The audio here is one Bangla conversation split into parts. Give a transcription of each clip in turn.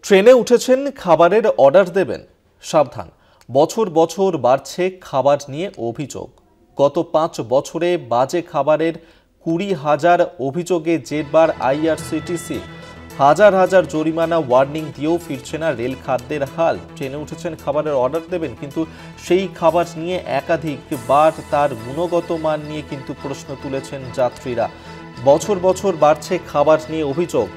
ট্রেনে উঠেছেন, খাবারের অর্ডার দেবেন, সাবধান। বছর বছর বাড়ছে খাবার নিয়ে অভিযোগ। গত 5 বছরে বাজে খাবারের 20,000 অভিযোগে জেরবার আইআরসিটিসি। হাজার হাজার জরিমানা, ওয়ার্নিং দিয়েও ফিরছে না রেল খাদ্যের হাল। ট্রেনে উঠেছেন, খাবারের অর্ডার দেবেন, কিন্তু সেই খাবার নিয়ে একাধিকবার তার গুণগত মান নিয়ে কিন্তু প্রশ্ন তুলেছেন যাত্রীরা। বছর বছর বাড়ছে খাবার নিয়ে অভিযোগ।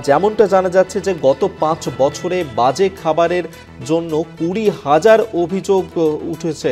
যেমনটা জানা যাচ্ছে যে গত 5 বছরে বাজে খাবারের জন্য 20,000 অভিযোগ উঠেছে,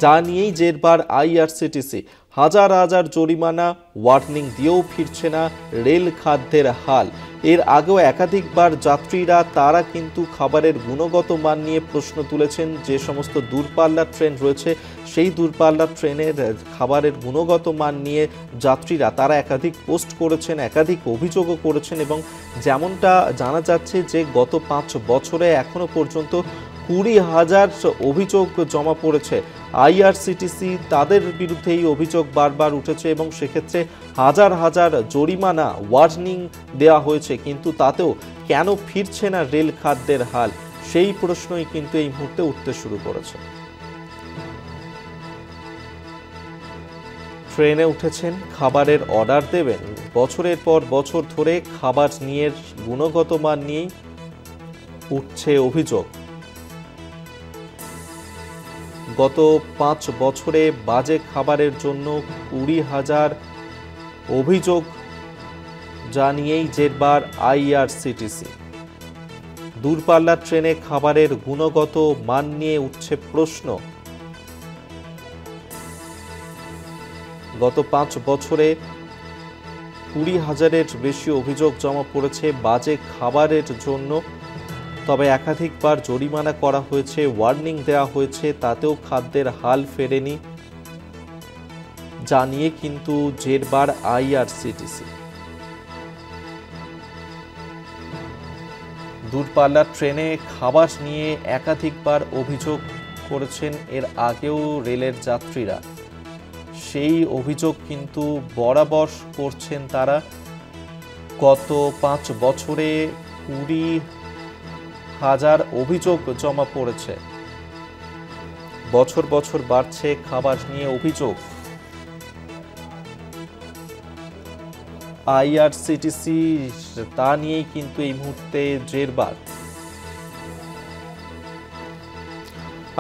যা নিয়েই জেরবার আইআরসিটিসি। হাজার হাজার জরিমানা, ওয়ার্নিং দিয়েও ফিরছে না রেল খাদ্যের হাল। এর আগেও একাধিকবার যাত্রীরা তারা কিন্তু খাবারের গুণগত মান নিয়ে প্রশ্ন তুলেছেন। যে সমস্ত দূরপাল্লার ট্রেন রয়েছে, সেই দূরপাল্লার ট্রেনের খাবারের গুণগত মান নিয়ে যাত্রীরা তারা একাধিক পোস্ট করেছেন, একাধিক অভিযোগও করেছেন। এবং যেমনটা জানা যাচ্ছে যে গত 5 বছরে এখনো পর্যন্ত 20,000 অভিযোগ জমা পড়েছে আইআরসিটিসি। তাদের বিরুদ্ধে এই অভিযোগ বারবার উঠেছে এবং সেক্ষেত্রে হাজার হাজার জরিমানা, ওয়ার্নিং দেওয়া হয়েছে, কিন্তু তাতেও কেন ফিরছে না রেল খাদ্যের হাল, সেই প্রশ্নই কিন্তু এই মুহূর্তে উঠতে শুরু করেছে। ট্রেনে উঠেছেন, খাবারের অর্ডার দেবেন, বছরের পর বছর ধরে খাবার নিয়ে গুণগত মান নিয়েই উঠছে অভিযোগ। গত 5 বছরে বাজে খাবারের জন্য 20,000 অভিযোগ, যা নিয়েই জেরবার আইআরসিটিসি। দূরপাল্লার ট্রেনে খাবারের গুণগত মান নিয়ে উঠছে প্রশ্ন। গত 5 বছরে 20,000-এর বেশি অভিযোগ জমা পড়েছে বাজে খাবারের জন্য। তবে একাধিকবার জরিমানা করা হয়েছে, ওয়ার্নিং দেওয়া হয়েছে, তাতেও খাদ্যের হাল ফেরেনি, যা নিয়ে কিন্তু জেরবার আইআরসিটিসি। দূরপাল্লার ট্রেনে খাবার নিয়ে একাধিকবার অভিযোগ করেছেন এর আগেও রেলের যাত্রীরা। সেই অভিযোগ কিন্তু বরাবর করছেন তারা। গত 5 বছরে 20,000 অভিযোগ জমা পড়েছে। বছর বছর বাড়ছে খাবার নিয়ে অভিযোগ। আইআরসিটিসি তা নিয়েই কিন্তু এই মুহূর্তে জেরবার।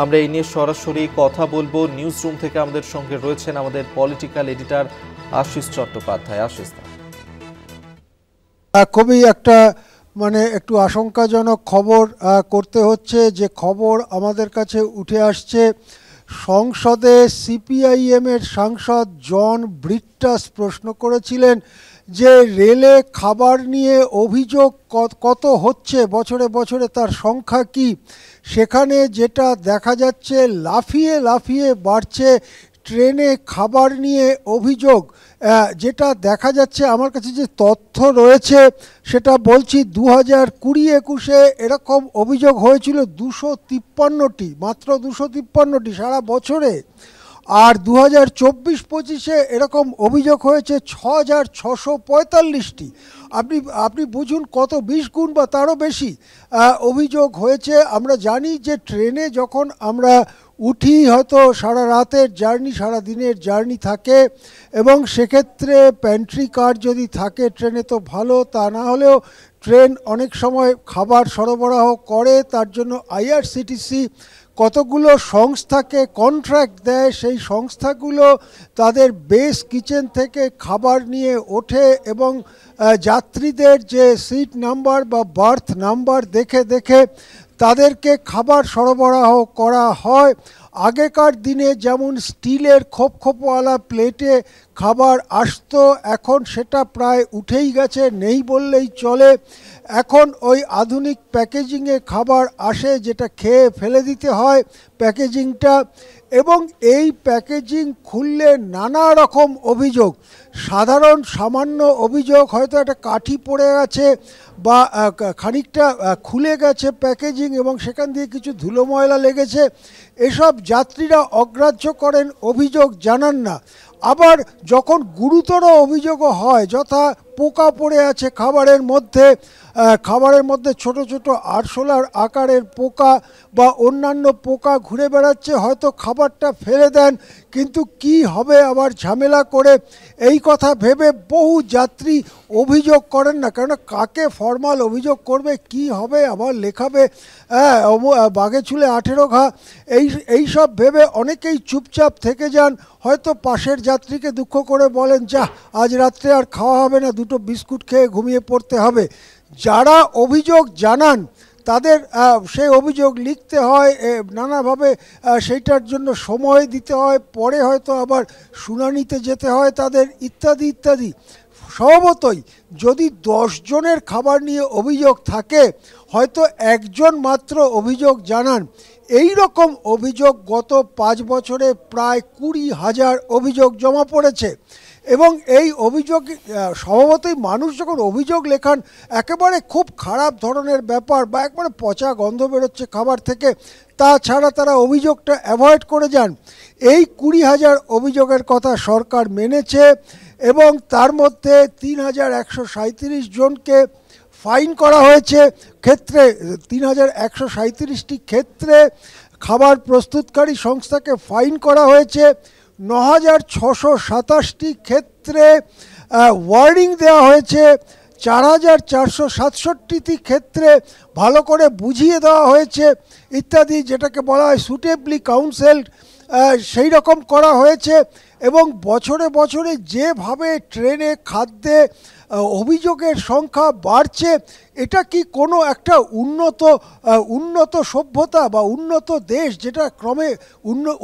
আমরা এই নিয়ে সরাসরি কথা বলবো। নিউজ রুম থেকে আমাদের সঙ্গে রয়েছেন আমাদের পলিটিক্যাল এডিটর আশিস চট্টোপাধ্যায়। আশিস, খুবই একটা একটু আশঙ্কাজনক খবর করতে হচ্ছে, যে খবর আমাদের কাছে উঠে আসছে। সংসদে সিপিআইএমের সাংসদ জন ব্রিট্টাস প্রশ্ন করেছিলেন যে রেলে খাবার নিয়ে অভিযোগ কত হচ্ছে বছরে বছরে, তার সংখ্যা কি। সেখানে যেটা দেখা যাচ্ছে, লাফিয়ে লাফিয়ে বাড়ছে ট্রেনে খাবার নিয়ে অভিযোগ। যেটা দেখা যাচ্ছে, আমার কাছে যে তথ্য রয়েছে সেটা বলছি, 2020-21-এ এরকম অভিযোগ হয়েছিল 253টি, মাত্র 253টি সারা বছরে। আর 2024-25-এ এরকম অভিযোগ হয়েছে 6,645টি। আপনি বুঝুন কত, 20 গুণ বা তারও বেশি অভিযোগ হয়েছে। আমরা জানি যে ট্রেনে যখন আমরা উঠি, হয়তো সারা রাতের জার্নি, সারা দিনের জার্নি থাকে, এবং সেক্ষেত্রে প্যান্ট্রি কার যদি থাকে ট্রেনে তো ভালো, তা না হলেও ট্রেন অনেক সময় খাবার সরবরাহ করে। তার জন্য আইআরসিটিসি কতগুলো সংস্থাকে কন্ট্রাক্ট দেয়, সেই সংস্থাগুলো তাদের বেস কিচেন থেকে খাবার নিয়ে ওঠে এবং যাত্রীদের যে সিট নাম্বার বা বার্থ নাম্বার দেখে দেখে তাদেরকে খাবার সরবরাহ করা হয়। আগেকার দিনে যেমন স্টিলের খোপখোপওয়ালা প্লেটে খাবার আসতো, এখন সেটা প্রায় উঠেই গেছে, নেই বললেই চলে। এখন ওই আধুনিক প্যাকেজিংয়ে খাবার আসে, যেটা খেয়ে ফেলে দিতে হয় প্যাকেজিংটা। এবং এই প্যাকেজিং খুললে নানা রকম অভিযোগ, সাধারণ সামান্য অভিযোগ, হয়তো একটা কাঠি পড়ে গেছে বা খানিকটা খুলে গেছে প্যাকেজিং এবং সেখান দিয়ে কিছু ধুলো ময়লা লেগেছে, এসব যাত্রীরা অগ্রাহ্য করেন, অভিযোগ জানান না। আবার যখন গুরুতর অভিযোগও হয়, যথা পোকা পড়ে আছে খাবারের মধ্যে ছোট ছোট আরশোলার আকারের পোকা বা অন্যান্য পোকা ঘুরে বেড়াচ্ছে, হয়তো খাবারটা ফেলে দেন, কিন্তু কি হবে আবার ঝামেলা করে এই কথা ভেবে বহু যাত্রী অভিযোগ করেন না। কেন, কাকে ফরমাল অভিযোগ করবে, কি হবে আবার লেখাবে, বাঘে চুলে 18 ঘা, এই সব ভেবে অনেকেই চুপচাপ থেকে যান। হয়তো পাশের যাত্রীকে দুঃখ করে বলেন, যা আজ রাত্রে আর খাওয়া হবে না, দুটো বিস্কুট খেয়ে ঘুমিয়ে পড়তে হবে। যারা অভিযোগ জানান তাদের সেই অভিযোগ লিখতে হয়, নানাভাবে সেইটার জন্য সময় দিতে হয়, পরে হয়তো আবার শুনানিতে যেতে হয় তাদের, ইত্যাদি ইত্যাদি। স্বভাবতই যদি 10 জনের খাবার নিয়ে অভিযোগ থাকে, হয়তো একজন মাত্র অভিযোগ জানান। এই রকম অভিযোগ গত 5 বছরে প্রায় 20,000 অভিযোগ জমা পড়েছে। এবং এই অভিযোগ স্বভাবতই মানুষ যখন অভিযোগ লেখান, একেবারে খুব খারাপ ধরনের ব্যাপার বা একবারে পচা গন্ধ বেরোচ্ছে খাবার থেকে, তাছাড়া তারা অভিযোগটা অ্যাভয়েড করে যান। এই 20,000 অভিযোগের কথা সরকার মেনেছে এবং তার মধ্যে 3,137 জনকে ফাইন করা হয়েছে। 3,137টি ক্ষেত্রে খাবার প্রস্তুতকারী সংস্থাকে ফাইন করা হয়েছে। 9,627টি ক্ষেত্রে ওয়ার্নিং দেওয়া হয়েছে। 4,467টি ক্ষেত্রে ভালো করে বুঝিয়ে দেওয়া হয়েছে ইত্যাদি, যেটাকে বলা হয় সুটেবলি কাউন্সেলড, সেই রকম করা হয়েছে। এবং বছরে বছরে যেভাবে ট্রেনে খাদ্যে অভিযোগের সংখ্যা বাড়ছে, এটা কি কোনো একটা উন্নত সভ্যতা বা উন্নত দেশ যেটা ক্রমে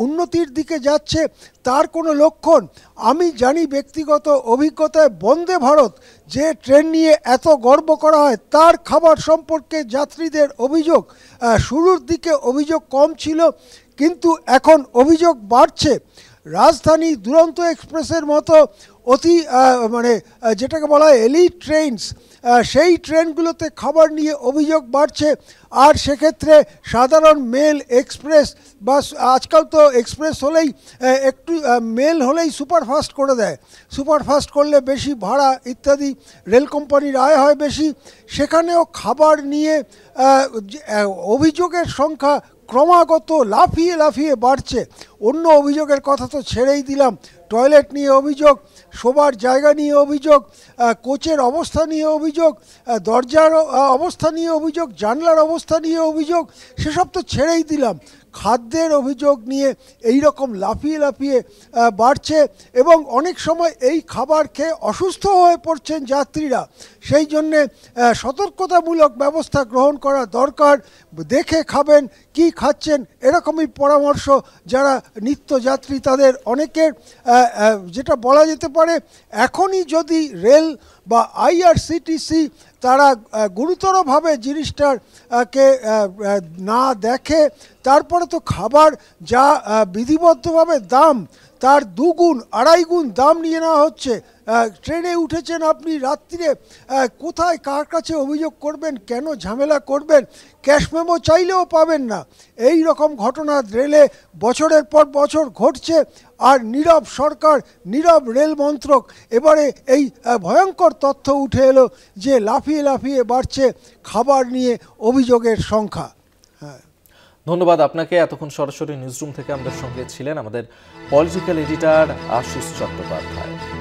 উন্নতির দিকে যাচ্ছে তার কোনো লক্ষণ? আমি জানি ব্যক্তিগত অভিজ্ঞতায়, বন্দে ভারত যে ট্রেন নিয়ে এত গর্ব করা হয়, তার খাবার সম্পর্কে যাত্রীদের অভিযোগ, শুরুর দিকে অভিযোগ কম ছিল কিন্তু এখন অভিযোগ বাড়ছে। রাজধানী দুরন্ত এক্সপ্রেসের মতো অতি যেটাকে বলা হয় এলিট ট্রেনস, সেই ট্রেনগুলোতে খাবার নিয়ে অভিযোগ বাড়ছে। আর সেক্ষেত্রে সাধারণ মেল এক্সপ্রেস বা আজকাল তো এক্সপ্রেস হলেই একটু মেল হলেই সুপারফাস্ট করে দেয়, সুপারফাস্ট করলে বেশি ভাড়া ইত্যাদি, রেল কোম্পানির আয় হয় বেশি, সেখানেও খাবার নিয়ে অভিযোগের সংখ্যা ক্রমাগত লাফিয়ে লাফিয়ে বাড়ছে। অন্য অভিযোগের কথা তো ছেড়েই দিলাম, টয়লেট নিয়ে অভিযোগ, শোবার জায়গা নিয়ে অভিযোগ, কোচের অবস্থা নিয়ে অভিযোগ, দরজার অবস্থা নিয়ে অভিযোগ, জানলার অবস্থা নিয়ে অভিযোগ, সেসব তো ছেড়েই দিলাম। খাদ্যের অভিযোগ নিয়ে এই রকম লাফিয়ে লাফিয়ে বাড়ছে এবং অনেক সময় এই খাবার খেয়ে অসুস্থ হয়ে পড়ছেন যাত্রীরা। সেই জন্যে সতর্কতামূলক ব্যবস্থা গ্রহণ করা দরকার। দেখে খাবেন, কি খাচ্ছেন, এরকমই পরামর্শ যারা নিত্যযাত্রী তাদের অনেকের। যেটা বলা যেতে পারে, এখনই যদি রেল বা আইআরসিটিসি তারা গুরুতরভাবে জিনিসটাকে না দেখে, তারপরে তো খাবার যা বিধিবদ্ধভাবে দাম, তার 2 গুণ 2.5 গুণ দাম নিয়ে নেওয়া হচ্ছে। ট্রেনে উঠেছেন আপনি রাত্রিরে, কোথায় কার কাছে অভিযোগ করবেন, কেন ঝামেলা করবেন, ক্যাশ মেমো চাইলেও পাবেন না। এই রকম ঘটনা রেলে বছরের পর বছর ঘটছে। আর নীরব সরকার, নীরব রেল মন্ত্রক। এবারে এই ভয়ঙ্কর তথ্য উঠে এলো যে লাফিয়ে লাফিয়ে বাড়ছে খাবার নিয়ে অভিযোগের সংখ্যা। ধন্যবাদ আপনাকে। এতক্ষণ সরাসরি নিউজরুম থেকে আমাদের সঙ্গে ছিলেন আমাদের পলিটিক্যাল এডিটর আশিস চট্টোপাধ্যায়।